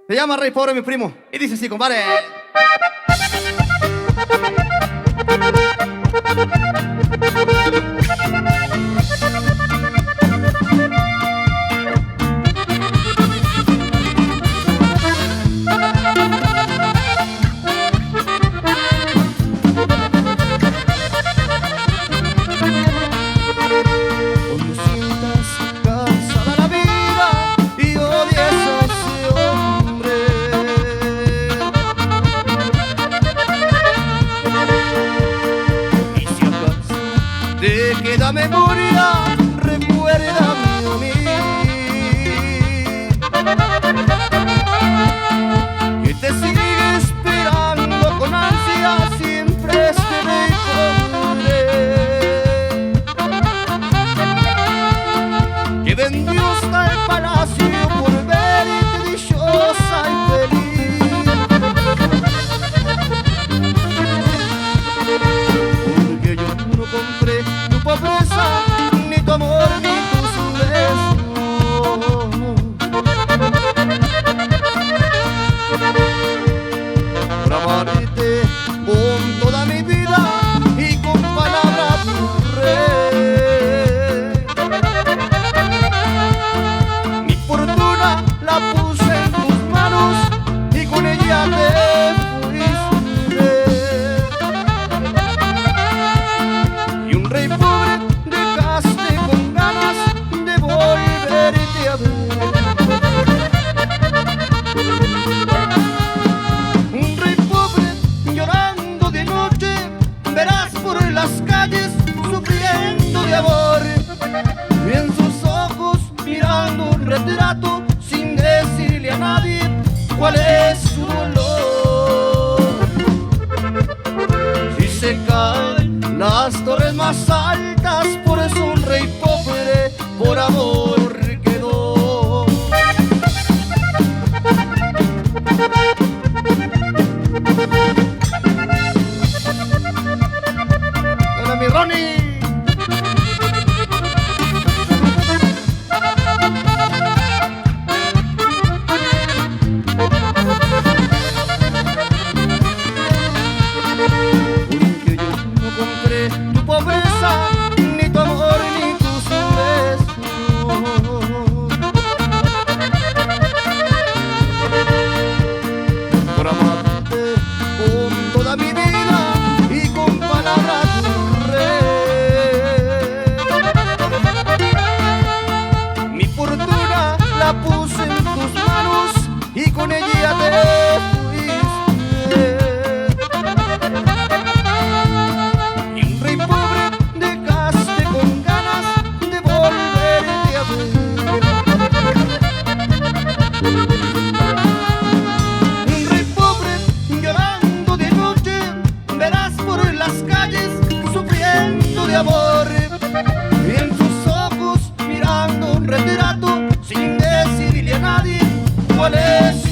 Se llama Rey Pobre, mi primo. Y dice así, compadre. Cuando sientas cansada la vida y odies a ese hombre, y si acaso te queda memoria, recuérdame a mí, que te sigue esperando con ansia siempre este rey pobre, que vendió hasta el palacio por verte dichosa y feliz. Porque yo no compré tu pobreza, ni tu amor, ni tus besos. Por amarte con toda mi vida y con palabras de rey. Mi fortuna la puse en tus manos y con ella te fuiste. Y un rey pobre dejaste con ganas de volverte a ver. Un rey pobre llorando de noche, verás por las calles sufriendo de amor. Y en sus ojos mirando un retrato sin decirle a nadie cuál es su dolor. Si se caen las torres más altas, por eso un rey pobre por amor quedó. Hola, mi Ronnie. Porque yo no compré tu pobreza, ni tu amor, ni tus besos. Por amarte con toda mi vida y con palabras de rey. Mi fortuna la puse en tus manos y con ella te fuiste. Y un rey pobre dejaste con ganas de volverte a ver. Un rey pobre llorando de noche, verás por las calles sufriendo de amor. Y en sus ojos mirando un retrato sin decirle a nadie cuál es